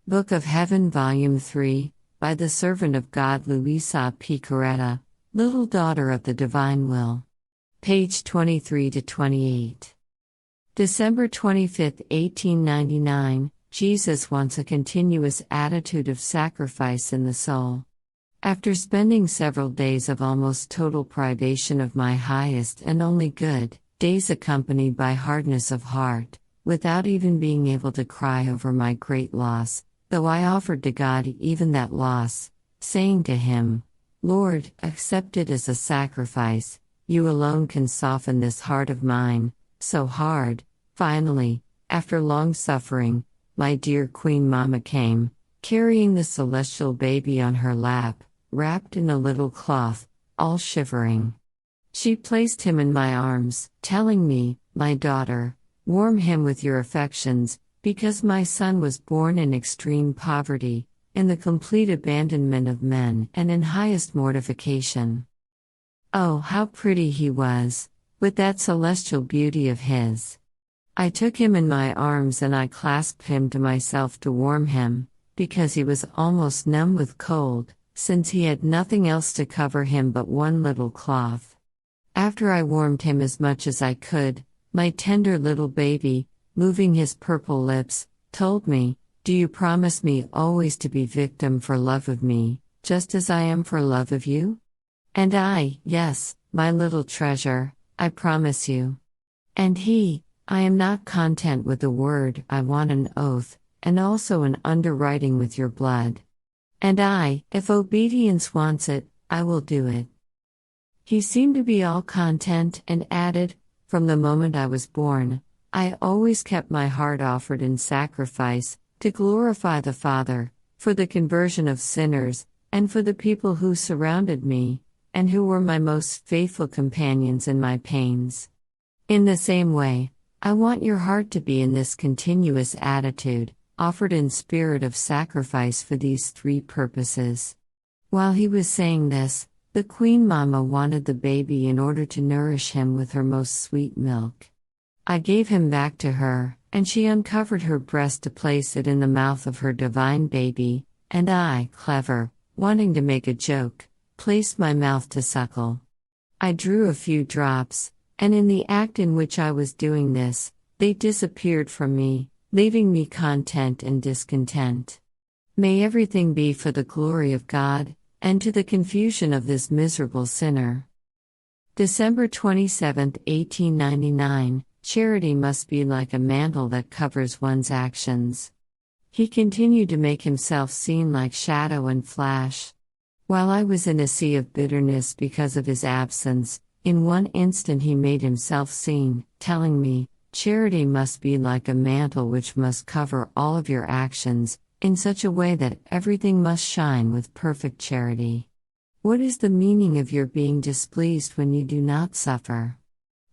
Book of Heaven Volume 3, by the servant of God Luisa Piccarreta, Little Daughter of the Divine Will. Page 23-28. December 25, 1899, Jesus wants a continuous attitude of sacrifice in the soul. After spending several days of almost total privation of my highest and only good, days accompanied by hardness of heart, without even being able to cry over my great loss, though I offered to God even that loss, saying to Him, Lord, accept it as a sacrifice, You alone can soften this heart of mine, so hard. Finally, after long suffering, my dear Queen Mama came, carrying the celestial baby on her lap, wrapped in a little cloth, all shivering. She placed him in my arms, telling me, My daughter, warm him with your affections, because my son was born in extreme poverty, in the complete abandonment of men and in highest mortification. Oh, how pretty he was, with that celestial beauty of his. I took him in my arms and I clasped him to myself to warm him, because he was almost numb with cold, since he had nothing else to cover him but one little cloth. After I warmed him as much as I could, my tender little baby, moving his purple lips, told me, Do you promise me always to be victim for love of me, just as I am for love of you? And I, yes, my little treasure, I promise you. And he, I am not content with the word, I want an oath, and also an underwriting with your blood. And I, if obedience wants it, I will do it. He seemed to be all content and added, From the moment I was born, I always kept my heart offered in sacrifice, to glorify the Father, for the conversion of sinners, and for the people who surrounded me, and who were my most faithful companions in my pains. In the same way, I want your heart to be in this continuous attitude, offered in spirit of sacrifice for these three purposes. While he was saying this, the Queen Mama wanted the baby in order to nourish him with her most sweet milk. I gave him back to her, and she uncovered her breast to place it in the mouth of her divine baby, and I, clever, wanting to make a joke, placed my mouth to suckle. I drew a few drops, and in the act in which I was doing this, they disappeared from me, leaving me content and discontent. May everything be for the glory of God, and to the confusion of this miserable sinner. December 27, 1899, Charity must be like a mantle that covers one's actions. He continued to make himself seen like shadow and flash. While I was in a sea of bitterness because of his absence, in one instant he made himself seen, telling me, Charity must be like a mantle which must cover all of your actions, in such a way that everything must shine with perfect charity. What is the meaning of your being displeased when you do not suffer?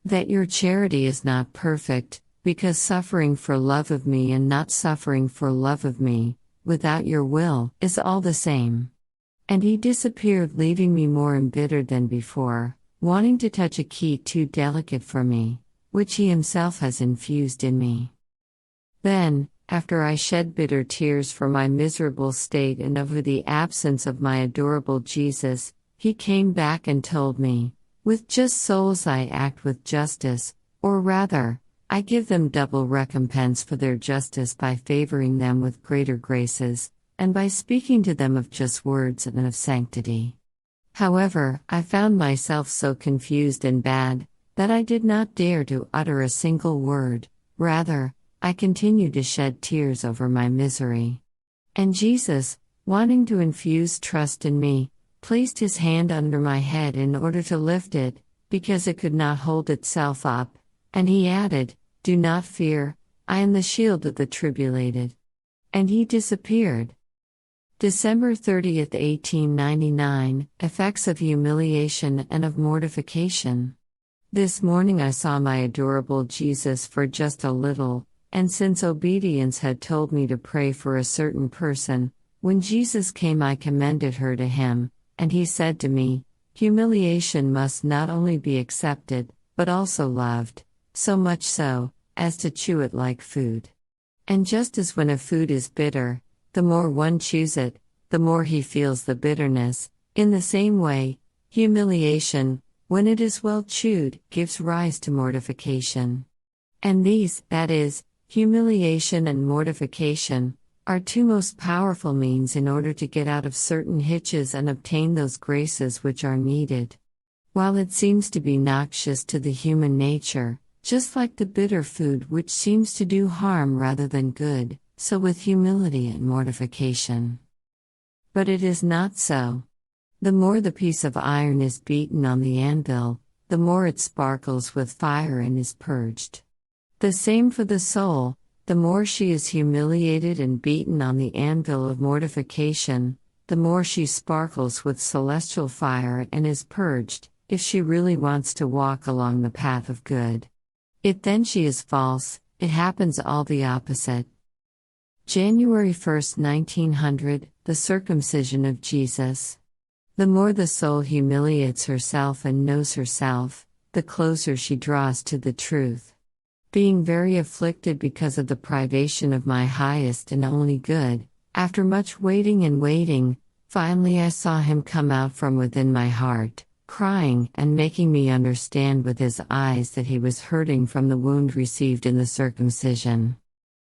That your charity is not perfect, because suffering for love of me and not suffering for love of me, without your will, is all the same. And he disappeared, leaving me more embittered than before, wanting to touch a key too delicate for me, which he himself has infused in me. Then, after I shed bitter tears for my miserable state and over the absence of my adorable Jesus, he came back and told me, With just souls I act with justice, or rather, I give them double recompense for their justice by favoring them with greater graces, and by speaking to them of just words and of sanctity. However, I found myself so confused and bad, that I did not dare to utter a single word, rather, I continued to shed tears over my misery. And Jesus, wanting to infuse trust in me, placed his hand under my head in order to lift it, because it could not hold itself up, and he added, Do not fear, I am the shield of the tribulated. And he disappeared. December 30, 1899, Effects of Humiliation and of Mortification. This morning I saw my adorable Jesus for just a little, and since obedience had told me to pray for a certain person, when Jesus came I commended her to him, and he said to me, Humiliation must not only be accepted, but also loved, so much so, as to chew it like food. And just as when a food is bitter, the more one chews it, the more he feels the bitterness. In the same way, humiliation, when it is well chewed, gives rise to mortification. And these, that is, humiliation and mortification, are two most powerful means in order to get out of certain hitches and obtain those graces which are needed. While it seems to be noxious to the human nature, just like the bitter food which seems to do harm rather than good, so with humility and mortification. But it is not so. The more the piece of iron is beaten on the anvil, the more it sparkles with fire and is purged. The same for the soul, the more she is humiliated and beaten on the anvil of mortification, the more she sparkles with celestial fire and is purged, if she really wants to walk along the path of good. If then she is false, it happens all the opposite. January 1, 1900, the circumcision of Jesus. The more the soul humiliates herself and knows herself, the closer she draws to the truth. Being very afflicted because of the privation of my highest and only good, after much waiting and waiting, finally I saw him come out from within my heart, crying and making me understand with his eyes that he was hurting from the wound received in the circumcision.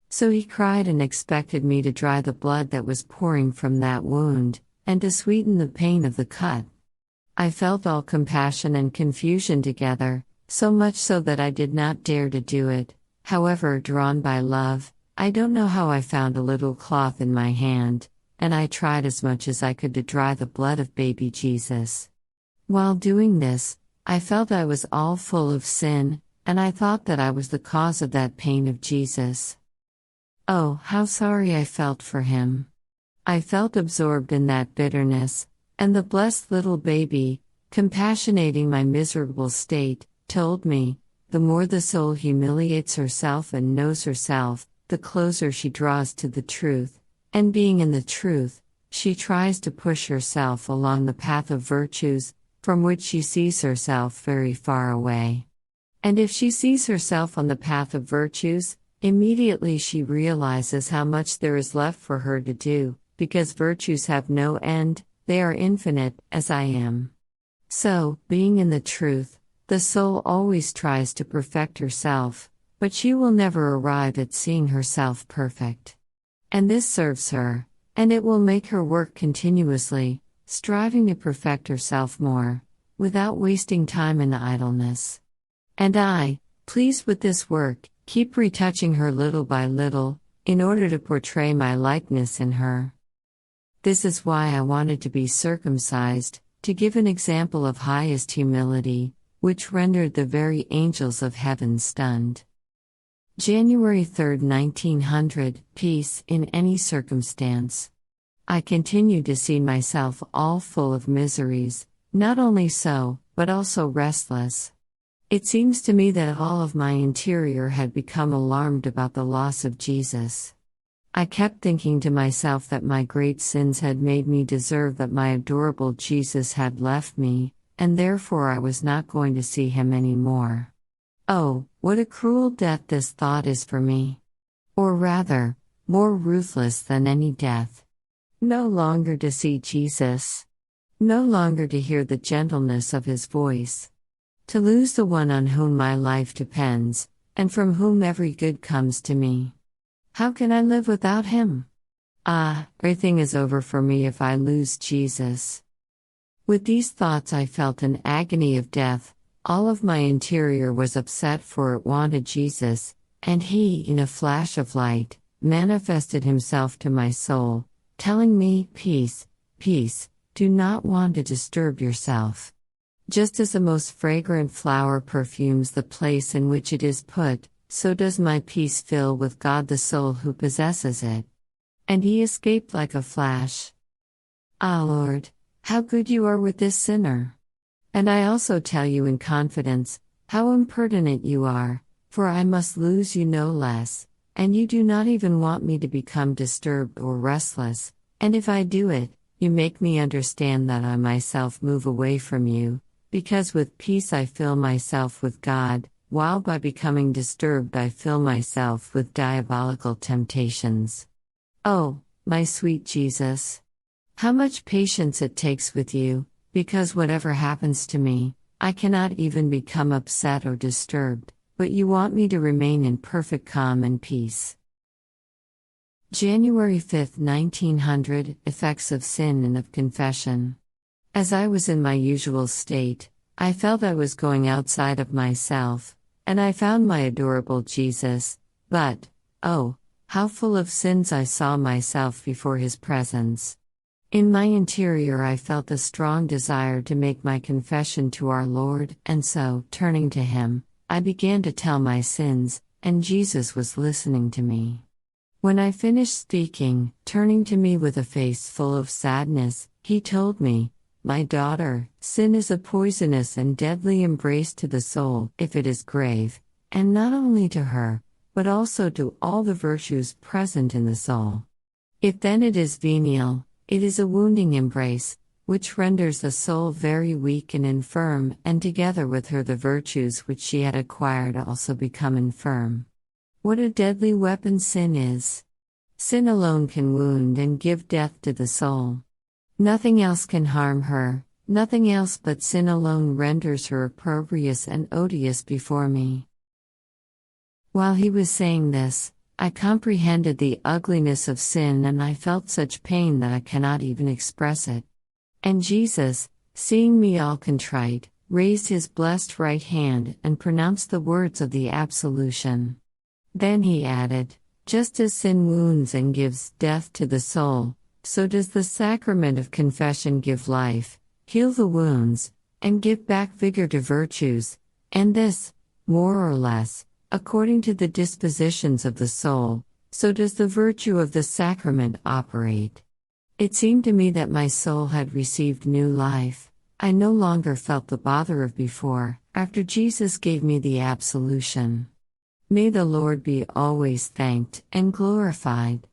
So he cried and expected me to dry the blood that was pouring from that wound, and to sweeten the pain of the cut. I felt all compassion and confusion together, so much so that I did not dare to do it. However, drawn by love, I don't know how I found a little cloth in my hand, and I tried as much as I could to dry the blood of baby Jesus. While doing this, I felt I was all full of sin, and I thought that I was the cause of that pain of Jesus. Oh, how sorry I felt for him. I felt absorbed in that bitterness, and the blessed little baby, compassionating my miserable state, told me, the more the soul humiliates herself and knows herself, the closer she draws to the truth, and being in the truth, she tries to push herself along the path of virtues, from which she sees herself very far away. And if she sees herself on the path of virtues, immediately she realizes how much there is left for her to do, because virtues have no end, they are infinite, as I am. So, being in the truth, the soul always tries to perfect herself, but she will never arrive at seeing herself perfect. And this serves her, and it will make her work continuously, striving to perfect herself more, without wasting time in idleness. And I, pleased with this work, keep retouching her little by little, in order to portray my likeness in her. This is why I wanted to be circumcised, to give an example of highest humility, which rendered the very angels of heaven stunned. January 3, 1900, peace in any circumstance. I continued to see myself all full of miseries, not only so, but also restless. It seems to me that all of my interior had become alarmed about the loss of Jesus. I kept thinking to myself that my great sins had made me deserve that my adorable Jesus had left me, and therefore I was not going to see him any more. Oh, what a cruel death this thought is for me! Or rather, more ruthless than any death. No longer to see Jesus. No longer to hear the gentleness of his voice. To lose the one on whom my life depends, and from whom every good comes to me. How can I live without him? Ah, everything is over for me if I lose Jesus. With these thoughts I felt an agony of death. All of my interior was upset, for it wanted Jesus, and he, in a flash of light, manifested himself to my soul, telling me, peace, peace, do not want to disturb yourself. Just as the most fragrant flower perfumes the place in which it is put, so does my peace fill with God the soul who possesses it. And he escaped like a flash. Ah, Lord, how good you are with this sinner! And I also tell you in confidence, how impertinent you are, for I must lose you no less, and you do not even want me to become disturbed or restless, and if I do it, you make me understand that I myself move away from you, because with peace I fill myself with God, while by becoming disturbed I fill myself with diabolical temptations. Oh, My sweet Jesus. How much patience it takes with you, because whatever happens to me, I cannot even become upset or disturbed, but you want me to remain in perfect calm and peace. January 5, 1900, Effects of Sin and of Confession. As I was in my usual state, I felt I was going outside of myself, and I found my adorable Jesus, but, oh, how full of sins I saw myself before his presence. In my interior I felt a strong desire to make my confession to our Lord, and so, turning to him, I began to tell my sins, and Jesus was listening to me. When I finished speaking, turning to me with a face full of sadness, he told me, "My daughter, sin is a poisonous and deadly embrace to the soul if it is grave, and not only to her, but also to all the virtues present in the soul. If then it is venial, it is a wounding embrace, which renders the soul very weak and infirm, and together with her the virtues which she had acquired also become infirm." What a deadly weapon sin is! Sin alone can wound and give death to the soul. Nothing else can harm her, nothing else but sin alone renders her opprobrious and odious before me. While he was saying this, I comprehended the ugliness of sin, and I felt such pain that I cannot even express it. And Jesus, seeing me all contrite, raised his blessed right hand and pronounced the words of the absolution. Then he added, "Just as sin wounds and gives death to the soul, so does the sacrament of confession give life, heal the wounds, and give back vigor to virtues, and this, more or less, according to the dispositions of the soul, so does the virtue of the sacrament operate." It seemed to me that my soul had received new life. I no longer felt the bother of before, after Jesus gave me the absolution. May the Lord be always thanked and glorified.